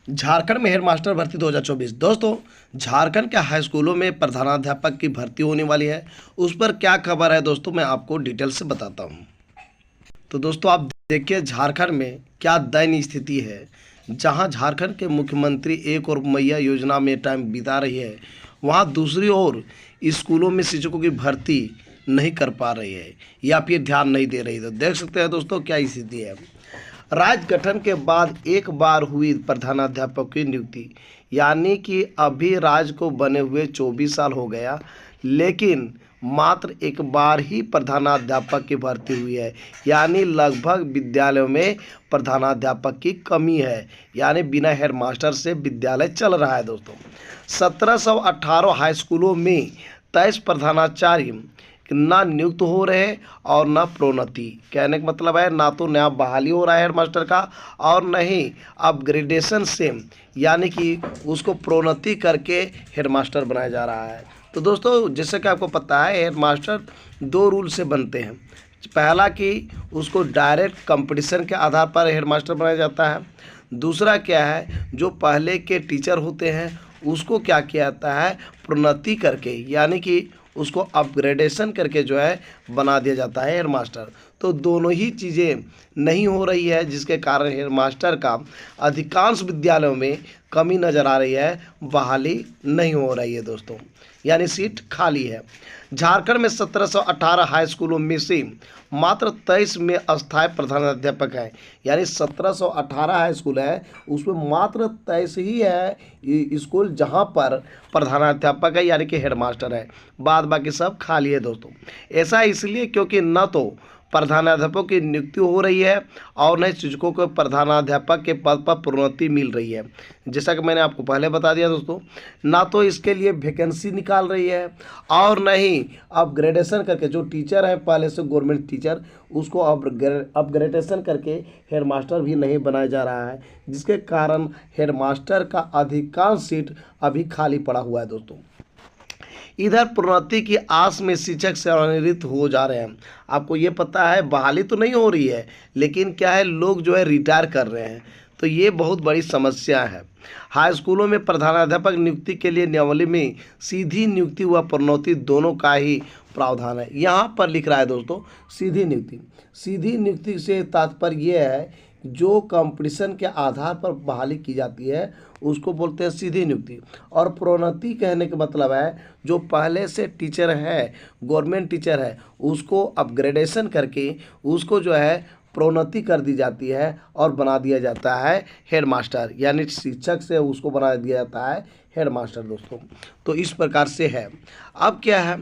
झारखंड में हेडमास्टर भर्ती 2024। दोस्तों, झारखंड के हाई स्कूलों में प्रधानाध्यापक की भर्ती होने वाली है। उस पर क्या खबर है दोस्तों, मैं आपको डिटेल से बताता हूं। तो दोस्तों, आप देखिए झारखंड में क्या दयनीय स्थिति है। जहां झारखंड के मुख्यमंत्री एक और मैया योजना में टाइम बिता रही है, वहां दूसरी ओर स्कूलों में शिक्षकों की भर्ती नहीं कर पा रही है या फिर ध्यान नहीं दे रही। तो देख सकते हैं दोस्तों क्या स्थिति है। राज्य गठन के बाद एक बार हुई प्रधानाध्यापक की नियुक्ति, यानी कि अभी राज्य को बने हुए 24 साल हो गया, लेकिन मात्र एक बार ही प्रधानाध्यापक की भर्ती हुई है। यानी लगभग विद्यालयों में प्रधानाध्यापक की कमी है, यानी बिना हेडमास्टर से विद्यालय चल रहा है दोस्तों। 1718 हाई स्कूलों में 23 प्रधानाचार्य ना नियुक्त हो रहे और ना प्रोन्नति। कहने का मतलब है ना तो नया बहाली हो रहा है हेडमास्टर का और न ही अपग्रेडेशन से यानी कि उसको प्रोन्नति करके हेडमास्टर बनाया जा रहा है। तो दोस्तों, जैसे कि आपको पता है हेडमास्टर दो रूल से बनते हैं। पहला कि उसको डायरेक्ट कंपटीशन के आधार पर हेडमास्टर बनाया जाता है। दूसरा क्या है, जो पहले के टीचर होते हैं उसको क्या किया जाता है, प्रोन्नति करके यानी कि उसको अपग्रेडेशन करके जो है बना दिया जाता है हेडमास्टर। तो दोनों ही चीज़ें नहीं हो रही है, जिसके कारण हेडमास्टर का अधिकांश विद्यालयों में कमी नज़र आ रही है, बहाली नहीं हो रही है दोस्तों, यानी सीट खाली है। झारखंड में 1718 हाई स्कूलों में से मात्र 23 में अस्थायी प्रधानाध्यापक है। यानी 1718 हाई स्कूल है, उसमें मात्र 23 ही है स्कूल जहां पर प्रधानाध्यापक है यानी कि हेडमास्टर है। बाद बाकी सब खाली है दोस्तों। ऐसा इसलिए क्योंकि न तो प्रधानाध्यापक की नियुक्ति हो रही है और न ही शिक्षकों को प्रधानाध्यापक के पद पर प्रोन्नति मिल रही है। जैसा कि मैंने आपको पहले बता दिया दोस्तों, ना तो इसके लिए वैकेंसी निकाल रही है और न ही अपग्रेडेशन करके जो टीचर है पहले से गवर्नमेंट टीचर उसको अपग्रेडेशन करके हेडमास्टर भी नहीं बनाया जा रहा है, जिसके कारण हेडमास्टर का अधिकांश सीट अभी खाली पड़ा हुआ है दोस्तों। इधर प्रोन्नति की आस में शिक्षक सेवानिवृत्त हो जा रहे हैं। आपको ये पता है बहाली तो नहीं हो रही है, लेकिन क्या है लोग जो है रिटायर कर रहे हैं, तो ये बहुत बड़ी समस्या है। हाई स्कूलों में प्रधानाध्यापक नियुक्ति के लिए नियमावली में सीधी नियुक्ति व प्रोन्नति दोनों का ही प्रावधान है। यहाँ पर लिख रहा है दोस्तों सीधी नियुक्ति। सीधी नियुक्ति से तात्पर्य ये है जो कंपटीशन के आधार पर बहाली की जाती है उसको बोलते हैं सीधी नियुक्ति। और प्रोन्नति कहने का मतलब है जो पहले से टीचर है गवर्नमेंट टीचर है उसको अपग्रेडेशन करके उसको जो है प्रोन्नति कर दी जाती है और बना दिया जाता है हेडमास्टर, यानी शिक्षक से उसको बना दिया जाता है हेडमास्टर दोस्तों। तो इस प्रकार से है। अब क्या है,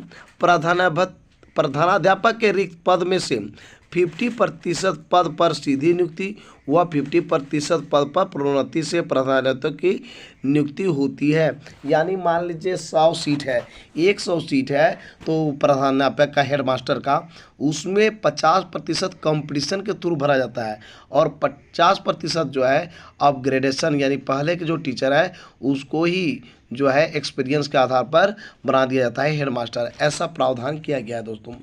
प्रधानाध्यापक के रिक्त पद में से 50% पद पर सीधी नियुक्ति व 50% पद पर प्रोन्नति से प्रधानाध्यापक की नियुक्ति होती है। यानी मान लीजिए 100 सीट है, 100 सीट है तो प्रधानाध्यापक का हेडमास्टर का, उसमें 50% कंपटीशन के थ्रू भरा जाता है और 50% जो है अपग्रेडेशन यानी पहले के जो टीचर है उसको ही जो है एक्सपीरियंस के आधार पर बना दिया जाता है हेडमास्टर। ऐसा प्रावधान किया गया है दोस्तों।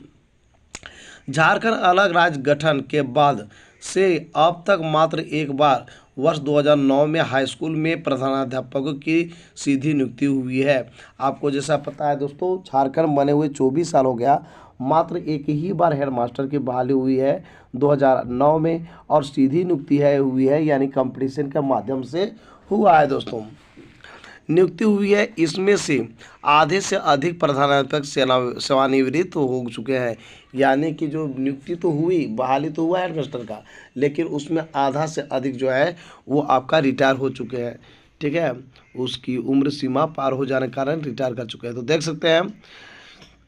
झारखंड अलग राज्य गठन के बाद से अब तक मात्र एक बार वर्ष 2009 में हाई स्कूल में प्रधानाध्यापकों की सीधी नियुक्ति हुई है। आपको जैसा पता है दोस्तों, झारखंड बने हुए 24 साल हो गया, मात्र एक ही बार हेडमास्टर की बहाली हुई है 2009 में और सीधी नियुक्ति है हुई है यानी कंपटीशन के माध्यम से हुआ है दोस्तों। नियुक्ति हुई है, इसमें से आधे से अधिक प्रधानाध्यापक सेवानिवृत्त हो चुके हैं। यानी कि जो नियुक्ति तो हुई, बहाली तो हुआ है हेडमास्टर का, लेकिन उसमें आधा से अधिक जो है वो आपका रिटायर हो चुके हैं। ठीक है, उसकी उम्र सीमा पार हो जाने के कारण रिटायर कर चुके हैं। तो देख सकते हैं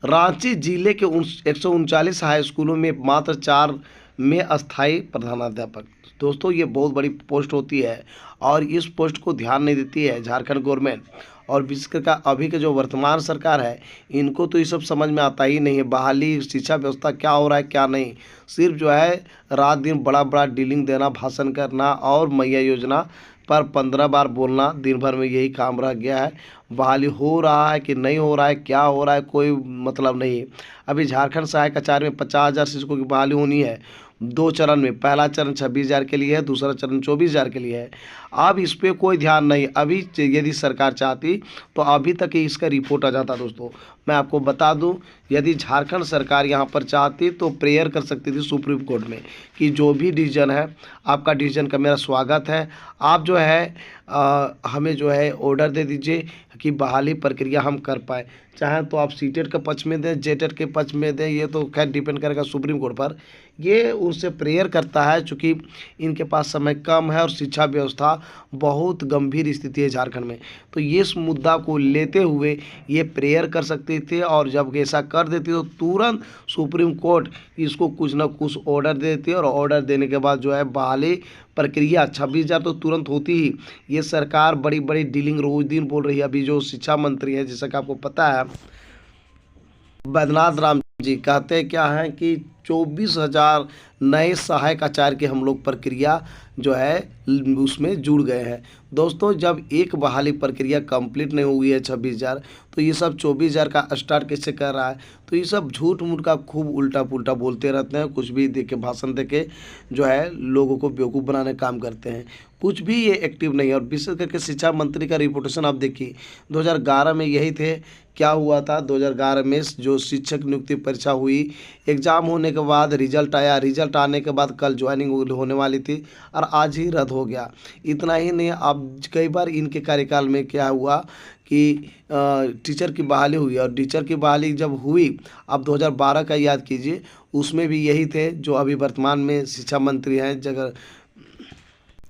रांची जिले के 139 हाई स्कूलों में मात्र 4 में अस्थायी प्रधानाध्यापक। दोस्तों, ये बहुत बड़ी पोस्ट होती है और इस पोस्ट को ध्यान नहीं देती है झारखंड गवर्नमेंट, और विशेषकर का अभी के जो वर्तमान सरकार है इनको तो ये सब समझ में आता ही नहीं है। बहाली शिक्षा व्यवस्था क्या हो रहा है क्या नहीं, सिर्फ जो है रात दिन बड़ा बड़ा डीलिंग देना, भाषण करना और मैया योजना पर 15 बार बोलना, दिन भर में यही काम रह गया है। बहाली हो रहा है कि नहीं हो रहा है, क्या हो रहा है, कोई मतलब नहीं है। अभी झारखंड सहायक आचार्य में 50,000 शिक्षकों की बहाली होनी है 2 चरण में। पहला चरण 26,000 के लिए है, दूसरा चरण 24,000 के लिए है। अब इस पर कोई ध्यान नहीं। अभी यदि सरकार चाहती तो अभी तक ही इसका रिपोर्ट आ जाता। दोस्तों मैं आपको बता दूं, यदि झारखंड सरकार यहाँ पर चाहती तो प्रेयर कर सकती थी सुप्रीम कोर्ट में कि जो भी डिसीजन है, आपका डिसीजन का मेरा स्वागत है, आप जो है हमें जो है ऑर्डर दे दीजिए कि बहाली प्रक्रिया हम कर पाए। चाहे तो आप सीटेट के पक्ष में दें, जेटेट के पक्ष में दें, ये तो खैर डिपेंड करेगा सुप्रीम कोर्ट पर। ये उनसे प्रेयर करता है चूँकि इनके पास समय कम है और शिक्षा व्यवस्था बहुत गंभीर स्थिति है झारखंड में। तो ये इस मुद्दा को लेते हुए ये प्रेयर कर सकते थे, और जब ऐसा कर देती तो तुरंत सुप्रीम कोर्ट इसको कुछ ना कुछ ऑर्डर देती है, और ऑर्डर देने के बाद जो है बहाली प्रक्रिया 26,000 तो तुरंत होती ही। ये सरकार बड़ी बड़ी डीलिंग रोज दिन बोल रही है। अभी जो शिक्षा मंत्री है, जैसा कि आपको पता है, बैद्यनाथ राम जी कहते क्या हैं कि 24,000 नए सहायक आचार्य की हम लोग प्रक्रिया जो है उसमें जुड़ गए हैं। दोस्तों जब एक बहाली प्रक्रिया कंप्लीट नहीं हुई है 26,000, तो ये सब 24,000 का स्टार्ट कैसे कर रहा है? तो ये सब झूठ मूठ का खूब उल्टा पुल्टा बोलते रहते हैं, कुछ भी दे के भाषण दे के जो है लोगों को बेवकूफ़ बनाने काम करते हैं। कुछ भी ये एक्टिव नहीं है। और विशेष करके शिक्षा मंत्री का रिपोर्टेशन आप देखिए, 2011 में यही थे। क्या हुआ था 2011 में? जो शिक्षक नियुक्ति परीक्षा हुई, एग्ज़ाम होने के बाद रिजल्ट आया, रिजल्ट आने के बाद कल ज्वाइनिंग होने वाली थी और आज ही रद्द हो गया। इतना ही नहीं, अब कई बार इनके कार्यकाल में क्या हुआ कि टीचर की बहाली हुई, और टीचर की बहाली जब हुई, अब 2012 का याद कीजिए, उसमें भी यही थे जो अभी वर्तमान में शिक्षा मंत्री हैं जगह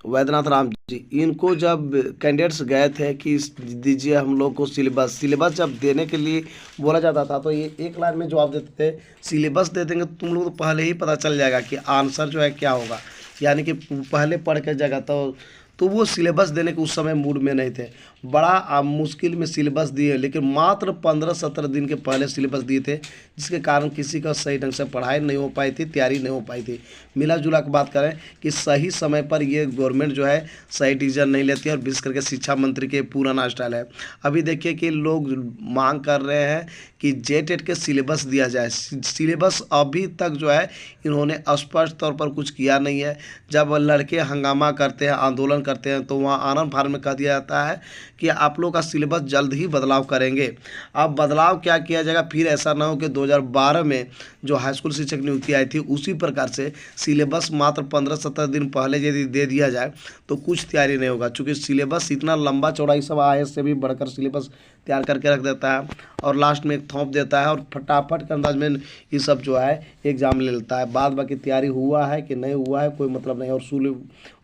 वैद्यनाथ राम जी। इनको जब कैंडिडेट्स गए थे कि दीजिए हम लोग को सिलेबस जब देने के लिए बोला जाता था, तो ये एक लाइन में जवाब देते थे, सिलेबस दे देंगे तुम लोग तो पहले ही पता चल जाएगा कि आंसर जो है क्या होगा, यानी कि पहले पढ़ के जाएगा। तो वो सिलेबस देने के उस समय मूड में नहीं थे। बड़ा मुश्किल में सिलेबस दिए, लेकिन मात्र 15-17 दिन के पहले सिलेबस दिए थे, जिसके कारण किसी का सही ढंग से पढ़ाई नहीं हो पाई थी, तैयारी नहीं हो पाई थी। मिला जुला के बात करें कि सही समय पर ये गवर्नमेंट जो है सही डिसीजन नहीं लेती है, और विशेष करके शिक्षा मंत्री के पुराना स्टाइल है। अभी देखिए कि लोग मांग कर रहे हैं कि जेटेट के सिलेबस दिया जाए। सिलेबस अभी तक जो है इन्होंने स्पष्ट तौर पर कुछ किया नहीं है। जब लड़के हंगामा करते हैं, आंदोलन करते हैं, तो वहाँ आनंद फार्म में कह दिया जाता है कि आप लोग का सिलेबस जल्द ही बदलाव करेंगे। अब बदलाव क्या किया जाएगा? फिर ऐसा ना हो कि 2012 में जो हाई स्कूल शिक्षक नियुक्ति आई थी उसी प्रकार से सिलेबस मात्र 15-17 दिन पहले यदि दे दिया जाए तो कुछ तैयारी नहीं होगा, क्योंकि सिलेबस इतना लंबा चौड़ाई सब IAS से भी बढ़कर सिलेबस तैयार करके रख देता है, और लास्ट में एक थोप देता है, और फटाफट के अंदाज में ये सब जो है एग्ज़ाम ले लेता है। बाद बाकी तैयारी हुआ है कि नहीं हुआ है कोई मतलब नहीं। और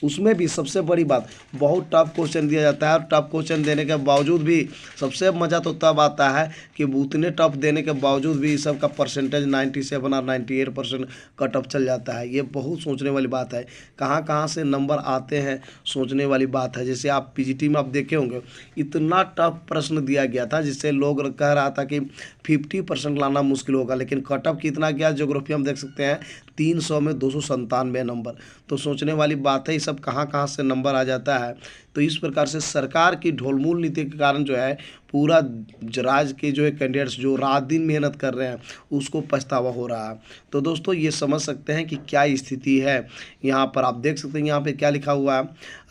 उसमें भी सबसे बड़ी बात, बहुत टफ क्वेश्चन दिया जाता है, और टफ क्वेश्चन देने के बावजूद भी सबसे मज़ा तो तब आता है कि उतने टफ देने के बावजूद भी इस सब का परसेंटेज 97 और 98% कट ऑफ चल जाता है। ये बहुत सोचने वाली बात है, कहाँ कहाँ से नंबर आते हैं, सोचने वाली बात है। जैसे आप PGT में आप देखे होंगे, इतना टफ प्रश्न दिया गया था जिससे लोग कह रहा था कि 50% लाना मुश्किल होगा, लेकिन कट ऑफ कितना गया ज्योग्राफी हम देख सकते हैं, 300 में 297 नंबर। तो सोचने वाली बात है, ये सब कहाँ कहाँ से नंबर आ जाता है। तो इस प्रकार से सरकार की ढोलमूल नीति के कारण जो है पूरा राज्य के जो है कैंडिडेट्स जो रात दिन मेहनत कर रहे हैं उसको पछतावा हो रहा है। तो दोस्तों ये समझ सकते हैं कि क्या स्थिति है। यहाँ पर आप देख सकते हैं, यहाँ पे क्या लिखा हुआ है,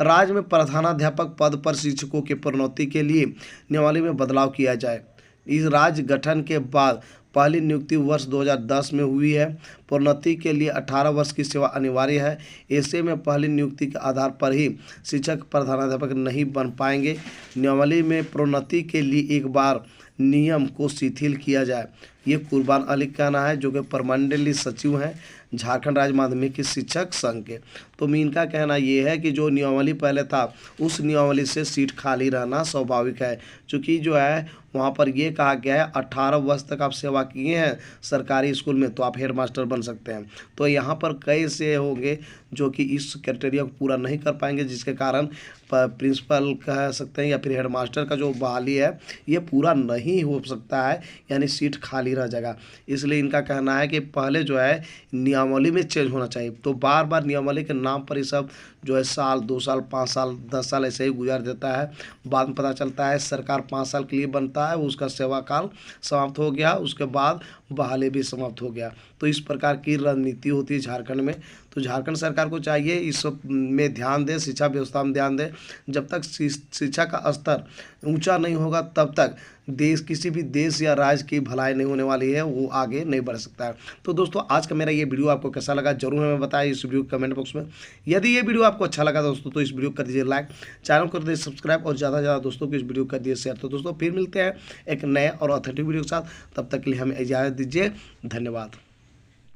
राज्य में प्रधानाध्यापक पद पर शिक्षकों की प्रोन्नति के लिए नियमावली में बदलाव किया जाए। इस राज्य गठन के बाद पहली नियुक्ति वर्ष 2010 में हुई है। प्रोन्नति के लिए 18 वर्ष की सेवा अनिवार्य है। ऐसे में पहली नियुक्ति के आधार पर ही शिक्षक प्रधानाध्यापक नहीं बन पाएंगे। नियमावली में प्रोन्नति के लिए एक बार नियम को शिथिल किया जाए, ये कुर्बान अली का कहना है, जो कि परमानेंटली सचिव हैं झारखंड राज्य माध्यमिक शिक्षक संघ के। तो इनका कहना ये है कि जो नियमावली पहले था उस नियमावली से सीट खाली रहना स्वाभाविक है, क्योंकि जो है वहाँ पर ये कहा गया है 18 वर्ष तक आप सेवा किए हैं सरकारी स्कूल में तो आप हेडमास्टर बन सकते हैं। तो यहाँ पर कई से होंगे जो कि इस क्राइटेरिया को पूरा नहीं कर पाएंगे, जिसके कारण प्रिंसिपल कह सकते हैं या फिर हेडमास्टर का जो बहाली है ये पूरा नहीं हो सकता है, यानी सीट खाली रह जाएगा। इसलिए इनका कहना है कि पहले जो है नियमावली में चेंज होना चाहिए। तो बार बार नियमावली के नाम पर ये सब जो है साल 2 साल 5 साल 10 साल ऐसे ही गुजार देता है। बाद में पता चलता है सरकार 5 साल के लिए बनता है, उसका सेवा काल समाप्त हो गया, उसके बाद बहाली भी समाप्त हो गया। तो इस प्रकार की रणनीति होती है झारखंड में। तो झारखंड सरकार को चाहिए इस सब में ध्यान दे, शिक्षा व्यवस्था में ध्यान दे। जब तक शिक्षा का स्तर ऊंचा नहीं होगा तब तक देश, किसी भी देश या राज्य की भलाई नहीं होने वाली है, वो आगे नहीं बढ़ सकता है। तो दोस्तों आज का मेरा ये वीडियो आपको कैसा लगा जरूर हमें बताएं इस वीडियो कमेंट बॉक्स में। यदि ये वीडियो आपको अच्छा लगा दोस्तों तो इस वीडियो को कर दीजिए लाइक, चैनल को कर दीजिए सब्सक्राइब और ज़्यादा से ज़्यादा दोस्तों को इस वीडियो को कर दीजिए शेयर। तो दोस्तों फिर मिलते हैं एक नए और ऑथेंटिक वीडियो के साथ, तब तक के लिए हमें इजाज़त दीजिए। धन्यवाद।